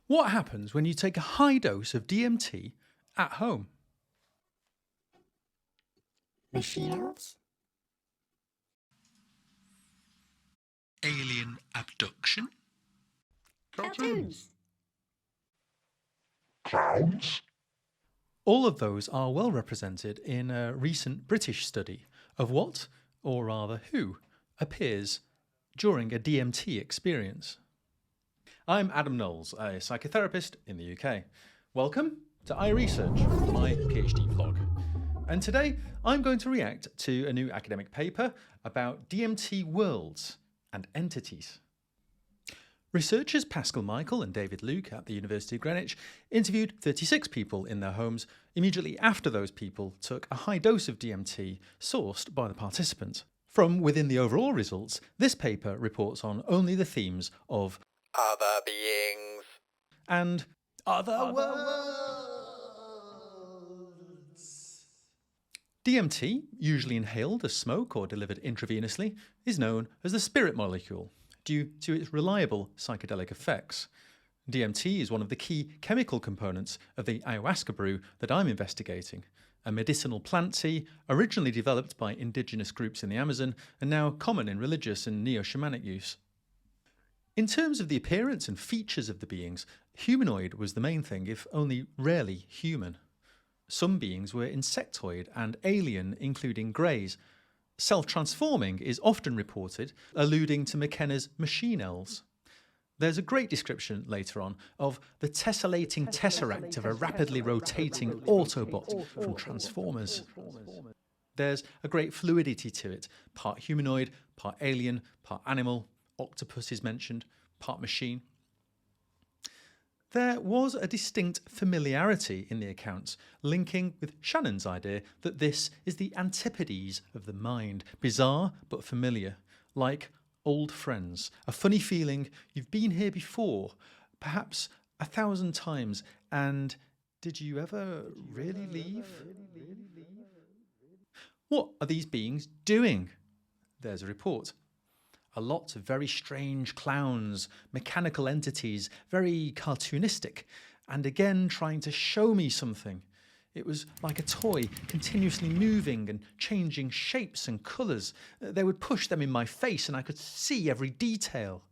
What happens when you take a high dose of DMT at home? Machine elves? Alien abduction? Cartoons? Clowns? All of those are well represented in a recent British study of what, or rather who, appears during a DMT experience. I'm Adam Knowles, a psychotherapist in the UK. Welcome to iResearch, my PhD blog. And today I'm going to react to a new academic paper about DMT worlds and entities. Researchers Pascal Michael and David Luke at the University of Greenwich interviewed 36 people in their homes immediately after those people took a high dose of DMT sourced by the participant. From within the overall results, this paper reports on only the themes of other beings and other worlds. DMT, usually inhaled as smoke or delivered intravenously, is known as the spirit molecule due to its reliable psychedelic effects. DMT is one of the key chemical components of the ayahuasca brew that I'm investigating, a medicinal plant tea originally developed by indigenous groups in the Amazon and now common in religious and neo-shamanic use. In terms of the appearance and features of the beings, humanoid was the main thing, if only rarely human. Some beings were insectoid and alien, including greys. Self-transforming is often reported, alluding to McKenna's machine elves. There's a great description later on of the tessellating tesseract of a rapidly rotating Autobot from Transformers. There's a great fluidity to it, part humanoid, part alien, part animal, octopus is mentioned, part machine. There was a distinct familiarity in the accounts, linking with Shannon's idea that this is the antipodes of the mind, bizarre but familiar, like old friends, a funny feeling you've been here before, perhaps 1,000 times, and did you ever really leave? What are these beings doing? There's a report. A lot of very strange clowns, mechanical entities, very cartoonistic, and again trying to show me something. It was like a toy, continuously moving and changing shapes and colours. They would push them in my face and I could see every detail.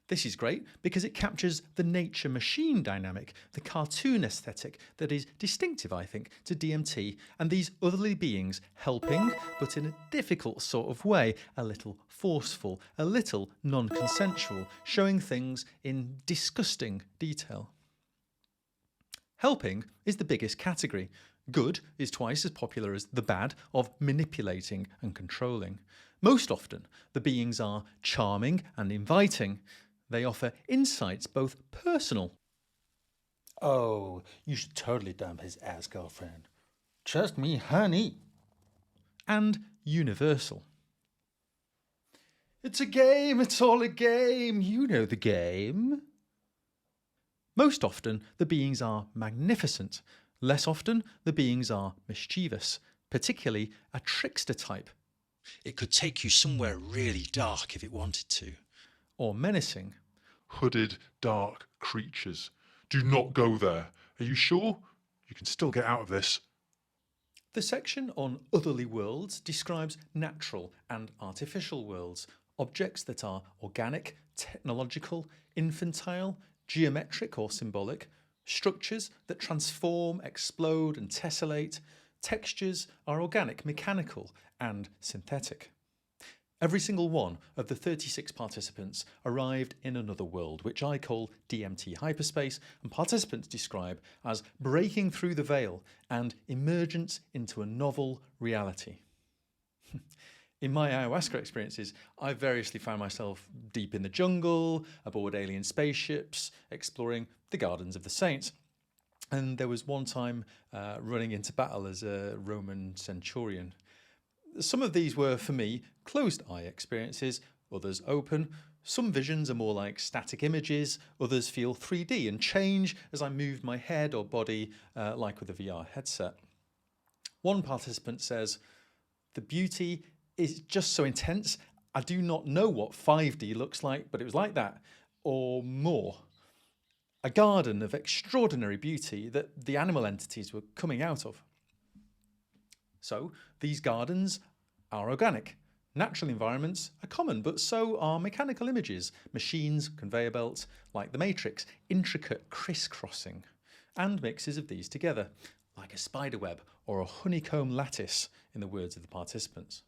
This is great because it captures the nature-machine dynamic, the cartoon aesthetic that is distinctive, I think, to DMT and these otherly beings helping, but in a difficult sort of way, a little forceful, a little non-consensual, showing things in disgusting detail. Helping is the biggest category. Good is twice as popular as the bad of manipulating and controlling. Most often, the beings are charming and inviting. They offer insights both personal. Oh, you should totally dump his ex-girlfriend. Trust me, honey. And universal. It's a game, it's all a game. You know the game. Most often, the beings are magnificent. Less often, the beings are mischievous, particularly a trickster type. It could take you somewhere really dark if it wanted to. Or menacing. Hooded, dark creatures. Do not go there. Are you sure? You can still get out of this. The section on otherly worlds describes natural and artificial worlds, objects that are organic, technological, infantile, geometric or symbolic, structures that transform, explode and tessellate, textures are organic, mechanical and synthetic. Every single one of the 36 participants arrived in another world, which I call DMT hyperspace, and participants describe as breaking through the veil and emergence into a novel reality. In my ayahuasca experiences, I variously found myself deep in the jungle, aboard alien spaceships, exploring the gardens of the saints. And there was one time running into battle as a Roman centurion. Some of these were, for me, closed eye experiences, others open. Some visions are more like static images, others feel 3D and change as I moved my head or body, like with a VR headset. One participant says, "The beauty is just so intense, I do not know what 5D looks like, but it was like that, or more." a garden of extraordinary beauty that the animal entities were coming out of. So these gardens are organic. Natural environments are common, but so are mechanical images, machines, conveyor belts, like the Matrix, intricate crisscrossing, and mixes of these together, like a spider web or a honeycomb lattice, in the words of the participants.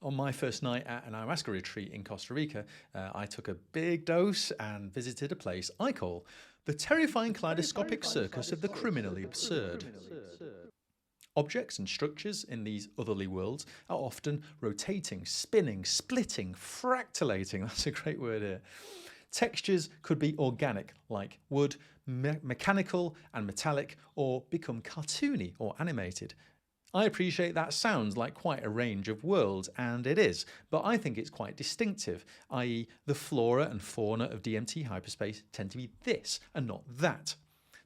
On my first night at an ayahuasca retreat in Costa Rica, I took a big dose and visited a place I call the terrifying kaleidoscopic circus of the criminally absurd. Objects and structures in these otherly worlds are often rotating, spinning, splitting, fractalating. That's a great word here. Textures could be organic, like wood, mechanical and metallic, or become cartoony or animated. I appreciate that sounds like quite a range of worlds, and it is, but I think it's quite distinctive, i.e. the flora and fauna of DMT hyperspace tend to be this and not that.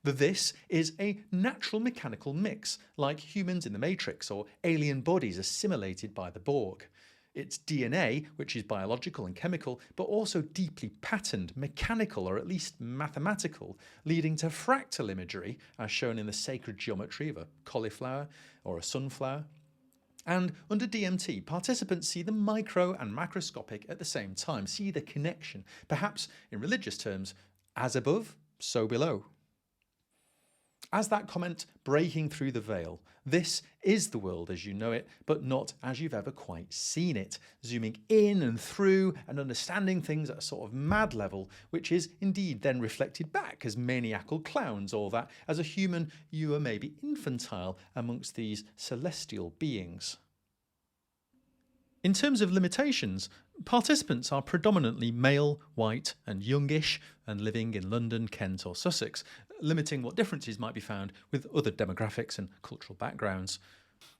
The this is a natural mechanical mix, like humans in the Matrix or alien bodies assimilated by the Borg. It's DNA, which is biological and chemical, but also deeply patterned, mechanical or at least mathematical, leading to fractal imagery, as shown in the sacred geometry of a cauliflower or a sunflower. And under DMT, participants see the micro and macroscopic at the same time, see the connection, perhaps in religious terms, as above, so below. As that comment breaking through the veil, this is the world as you know it, but not as you've ever quite seen it, zooming in and through and understanding things at a sort of mad level, which is indeed then reflected back as maniacal clowns, or that as a human you are maybe infantile amongst these celestial beings. In terms of limitations, participants are predominantly male, white and youngish and living in London, Kent or Sussex, limiting what differences might be found with other demographics and cultural backgrounds.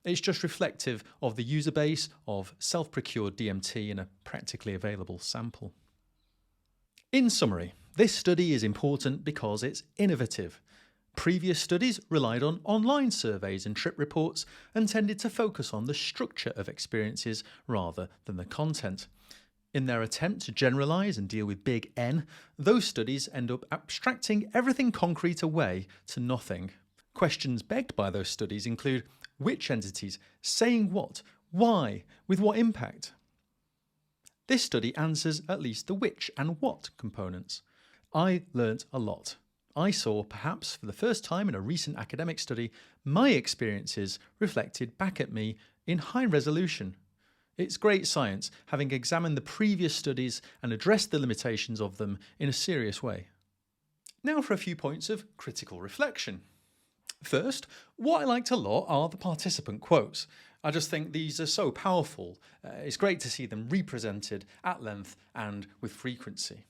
It's just reflective of the user base of self-procured DMT in a practically available sample. In summary, this study is important because it's innovative. Previous studies relied on online surveys and trip reports and tended to focus on the structure of experiences rather than the content. In their attempt to generalise and deal with big N, those studies end up abstracting everything concrete away to nothing. Questions begged by those studies include which entities, saying what, why, with what impact. This study answers at least the which and what components. I learnt a lot. I saw, perhaps for the first time in a recent academic study, my experiences reflected back at me in high resolution. It's great science, having examined the previous studies and addressed the limitations of them in a serious way. Now for a few points of critical reflection. First, what I liked a lot are the participant quotes. I just think these are so powerful. It's great to see them represented at length and with frequency.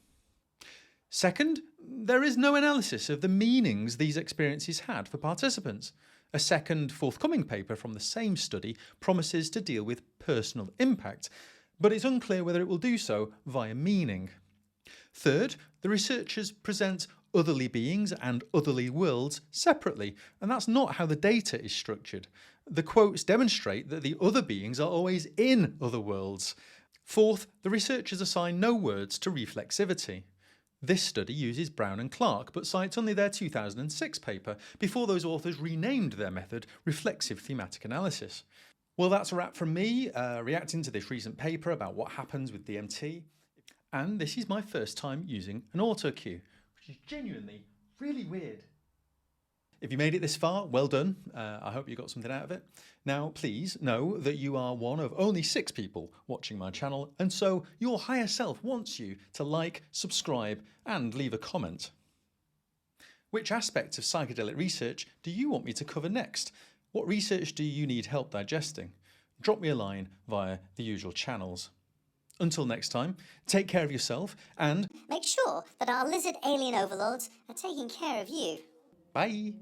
Second, there is no analysis of the meanings these experiences had for participants. A second forthcoming paper from the same study promises to deal with personal impact, but it's unclear whether it will do so via meaning. Third, the researchers present otherly beings and otherly worlds separately, and that's not how the data is structured. The quotes demonstrate that the other beings are always in other worlds. Fourth, the researchers assign no words to reflexivity. This study uses Brown and Clark, but cites only their 2006 paper, before those authors renamed their method reflexive thematic analysis. Well, that's a wrap from me, reacting to this recent paper about what happens with DMT. And this is my first time using an auto cue, which is genuinely really weird. If you made it this far, well done. I hope you got something out of it. Now, please know that you are one of only 6 people watching my channel, and so your higher self wants you to like, subscribe, and leave a comment. Which aspect of psychedelic research do you want me to cover next? What research do you need help digesting? Drop me a line via the usual channels. Until next time, take care of yourself and Make sure that our lizard alien overlords are taking care of you. bye!